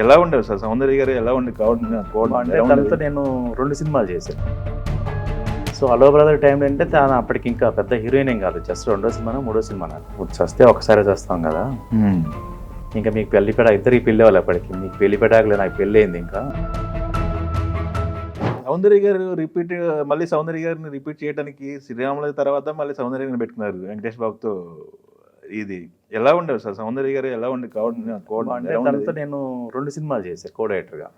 ఎలా ఉండేవి సార్ సౌందర్య గారు ఎలా ఉండి అంటే తనతో నేను 2 సినిమాలు చేశాను. సో హలో బ్రదర్ టైంలో అంటే తను అప్పటికి ఇంకా పెద్ద హీరోయిన్ ఏం కాదు, జస్ట్ 2వ సినిమానో 3వ సినిమానో. చస్తే ఒకసారి చేస్తాం కదా, ఇంకా మీకు పెళ్లిపెడ ఇద్దరికి పెళ్ళి వాళ్ళు అప్పటికి, మీకు పెళ్లిపెట్టాకలే నాకు పెళ్ళి అయింది. ఇంకా సౌందర్య గారు మళ్ళీ సౌందర్య గారిని రిపీట్ చేయడానికి శ్రీరాముల తర్వాత మళ్ళీ సౌందర్య గారిని పెట్టుకున్నారు వెంకటేష్ బాబుతో. ఇది ఎలా ఉండేవి సార్ సౌందర్య గారు ఎలా ఉండి అంటే తనతో నేను 2 సినిమాలు చేశాను కో డైరెక్టర్గా.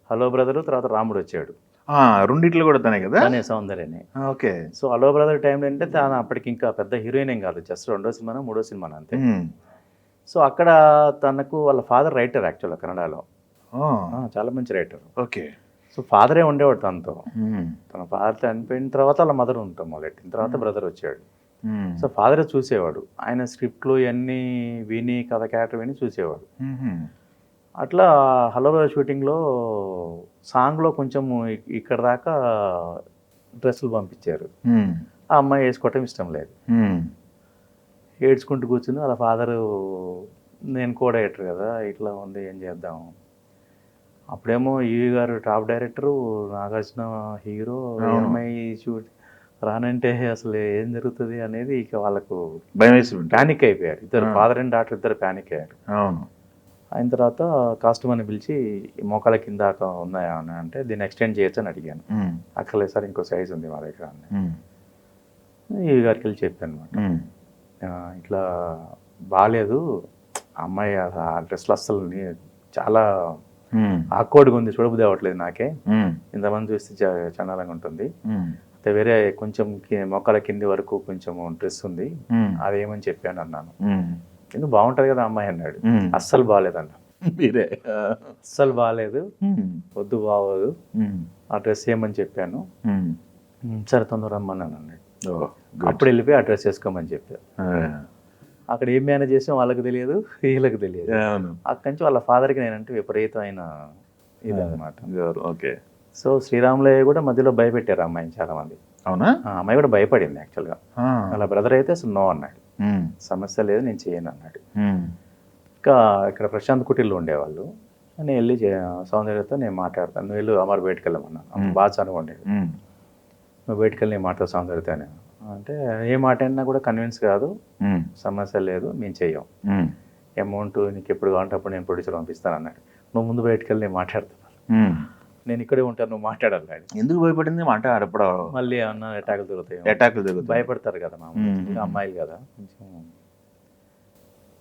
హలో బ్రదర్ తర్వాత రాముడు వచ్చాడు, రెండిట్లో కూడా తనే కదా, తనే సౌందర్యనే. ఓకే. సో హలో బ్రదర్ టైంలో అంటే తను అప్పటికి ఇంకా పెద్ద హీరోయిన్ ఏం కాదు, జస్ట్ 2వ సినిమానో 3వ సినిమానో అంతే. సో అక్కడ తనకు వాళ్ళ ఫాదర్ రైటర్ యాక్చువల్గా కన్నడలో, చాలా మంచి రైటర్. ఓకే. సో ఫాదరే ఉండేవాడు తనతో. తన ఫాదర్ చనిపోయిన తర్వాత వాళ్ళ మదర్ ఉంటాం మొదలెట్టిన తర్వాత బ్రదర్ వచ్చాడు. సో ఫాదరే చూసేవాడు, ఆయన స్క్రిప్ట్లు ఇవన్నీ విని కథ క్యారెక్టర్ విని చూసేవాడు. అట్లా హలో బ్రదర్ షూటింగ్లో సాంగ్లో కొంచెం ఇక్కడ దాకా డ్రెస్సులు పంపించారు. ఆ అమ్మాయి వేసుకోవటం ఇష్టం లేదు, ఏడ్చుకుంటూ కూర్చుని వాళ్ళ ఫాదరు, నేను కో డైరెక్టర్ కదా ఇట్లా ఉంది ఏం చేద్దాం. అప్పుడేమో ఈవి గారు టాప్ డైరెక్టరు, నాగార్జున హీరో, అమ్మాయి షూట్ రానంటే అసలు ఏం జరుగుతుంది అనేది ఇక వాళ్ళకు భయం వేసి ప్యానిక్ అయిపోయారు ఇద్దరు, ఫాదర్ అండ్ డాటర్ ఇద్దరు ప్యానిక్ అయ్యారు. అవును. అయిన తర్వాత కాస్ట్యూమర్ని పిలిచి మోకాల కింద ఉన్నాయా అని అంటే దీన్ని ఎక్స్టెండ్ చేయొచ్చు అని అడిగాను. అక్కర్లేదు సార్ ఇంకో సైజ్ ఉంది మా దగ్గర అని ఈవి గారికి వెళ్ళి చెప్పాను అనమాట. ఇట్లా బాగాలేదు అమ్మాయి, ఆ డ్రెస్లు అస్సలు చాలా ఆక్వర్డ్గా ఉంది, చూడబుద్ధి అవ్వట్లేదు నాకే, ఇంతమంది చూస్తే చండాలంగా ఉంటుంది, అయితే వేరే కొంచెం మొక్కల కింది వరకు కొంచెం డ్రెస్ ఉంది అదేమని చెప్పాను అన్నాను. ఎందుకు బాగుంటుంది కదా అమ్మాయి అన్నాడు. అస్సలు బాగాలేదన్న, మీరే అస్సలు బాగాలేదు, వద్దు బాగోదు, ఆ డ్రెస్ ఏమని చెప్పాను. సరే తొందర రమ్మన్నాను అన్నాడు. అప్పుడు వెళ్ళిపోయి ఆ డ్రెస్ వేసుకోమని చెప్పాను. అక్కడ ఏం మేనేజ్ చేసాం వాళ్ళకి తెలియదు, వీళ్ళకి తెలియదు. అక్కడి నుంచి వాళ్ళ ఫాదర్కి నేనంటే విపరీతమైన ఇది అనమాట. ఓకే. సో శ్రీరాములయ్య కూడా మధ్యలో భయపెట్టారు అమ్మాయిని చాలా మంది. అవునా? అమ్మాయి కూడా భయపడింది యాక్చువల్గా. వాళ్ళ బ్రదర్ అయితే అసలు నో అన్నాడు, సమస్య లేదు నేను చేయను అన్నాడు. ఇంకా ఇక్కడ ప్రశాంత్ కుటీల్లో ఉండేవాళ్ళు, నేను వెళ్ళి సౌందర్యతో నేను మాట్లాడతాను, నువ్వు వెళ్ళు అమర్ బయటకు వెళ్ళమన్నాను. బాగా చనుకోండేది, నువ్వు బయటకు వెళ్ళి నేను మాట్లాడు సౌందర్యతో అంటే ఏ మాట అయినా కూడా కన్విన్స్ కాదు, సమస్య లేదు మేము చెయ్యం, అమౌంట్ నీకు ఎప్పుడు కావాలంటే అప్పుడు నేను ప్రొడ్యూసర్ పంపిస్తాను అన్నాడు. నువ్వు ముందు బయటకు వెళ్ళి నేను మాట్లాడుతున్నాను, నేను ఇక్కడే ఉంటాను నువ్వు మాట్లాడాలి. ఎందుకు భయపడింది మాట్లాడప్పుడు మళ్ళీ ఏమన్నా అటాకులు దొరుకుతాయి, భయపడతారు కదా మా అమ్మాయిలు కదా కొంచెం.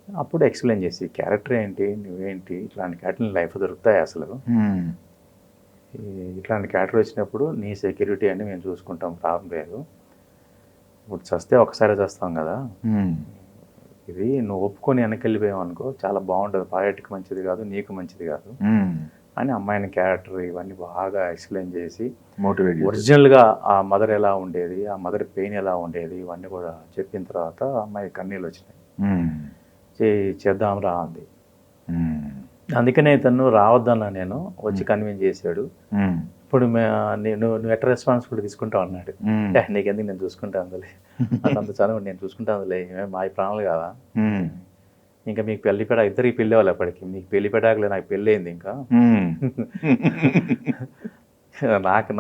అప్పుడు ఎక్స్ప్లెయిన్ చేసి క్యారెక్టర్ ఏంటి నువ్వేంటి, ఇట్లాంటి క్యారెక్టర్ లైఫ్ దొరుకుతాయి అసలు, ఇట్లాంటి క్యారెక్టర్ వచ్చినప్పుడు నీ సెక్యూరిటీ అని మేము చూసుకుంటాం, ప్రాబ్లం లేదు, ఇప్పుడు చస్తే ఒకసారి చేస్తాం కదా, ఇది నువ్వు ఒప్పుకొని వెనకెళ్ళిపోయావు అనుకో చాలా బాగుంటుంది, పార్టీకి మంచిది కాదు నీకు మంచిది కాదు అని అమ్మాయిని క్యారెక్టర్ ఇవన్నీ బాగా ఎక్స్ప్లెయిన్ చేసి మోటివేట్, ఒరిజినల్గా ఆ మదర్ ఎలా ఉండేది, ఆ మదర్ పెయిన్ ఎలా ఉండేది ఇవన్నీ కూడా చెప్పిన తర్వాత అమ్మాయి కన్నీళ్ళు వచ్చినాయి. చేద్దాం రా అంది. అందుకనే తను రావద్దన్నా, నేను వచ్చి కన్విన్స్ చేశాడు. ఇప్పుడు నువ్వు ఎట్లా రెస్పాన్సిబిలిటీ తీసుకుంటావు అన్నాడు. నీకెందుకు నేను చూసుకుంటా అందులే, అంత చదువు నేను చూసుకుంటా అందులే, మా ప్రాణాలు కావా, ఇంకా మీకు ఇద్దరికి పెళ్ళి వాళ్ళు అప్పటికి, మీకు పెళ్లిపెట్టాకలే నాకు పెళ్ళి అయింది, ఇంకా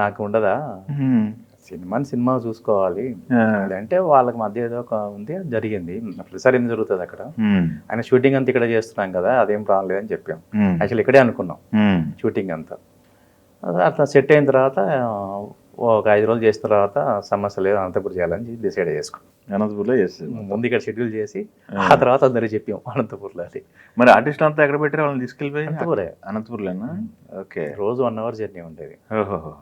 నాకు ఉండదా, సినిమా చూసుకోవాలి అంటే వాళ్ళకి మధ్య ఏదో ఒక ఉంది జరిగింది, ప్రతిసారి ఏం జరుగుతుంది అక్కడ, ఆయన షూటింగ్ అంతా ఇక్కడ చేస్తున్నాం కదా అదేం ప్రాబ్లం లేదని చెప్పాం. యాక్చువల్లీ ఇక్కడే అనుకున్నాం షూటింగ్ అంతా. అట్లా సెట్ అయిన తర్వాత ఒక 5 రోజులు చేసిన తర్వాత సమస్య లేదు అనంతపురం చేయాలని డిసైడ్ చేసుకున్నాం. అనంతపూర్లో చేసి ముందు ఇక్కడ షెడ్యూల్ చేసి ఆ తర్వాత అందరికి చెప్పాం అనంతపూర్లో. అది మరి ఆర్టిస్ట్ అంతా ఎక్కడ పెట్టారు వాళ్ళని తీసుకెళ్ళిపోయి? అనంతపూర్లోనా? ఓకే. రోజు 1 hour జర్నీ ఉండేది. ఓహో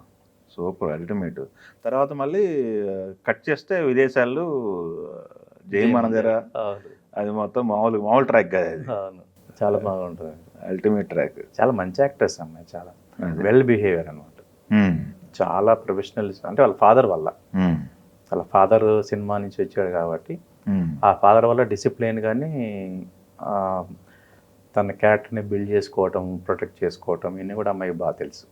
సూపర్, అల్టిమేట్. తర్వాత మళ్ళీ కట్ చేస్తే విదేశాలు జయమానదర, అది మొత్తం మామూలు ట్రాక్ కదా అది. అవును, చాలా బాగుంటుంది, అల్టిమేట్ ట్రాక్. చాలా మంచి యాక్టర్స్ అమ్మాయి, చాలా వెల్ బిహేవియర్ అనమాట, చాలా ప్రొఫెషనల్. అంటే వాళ్ళ ఫాదర్ వల్ల, వాళ్ళ ఫాదర్ సినిమా నుంచి వచ్చాడు కాబట్టి ఆ ఫాదర్ వల్ల డిసిప్లిన్ కానీ తన క్యారెక్టర్ని బిల్డ్ చేసుకోవటం, ప్రొటెక్ట్ చేసుకోవటం ఇవన్నీ కూడా అమ్మాయికి బాగా తెలుసు.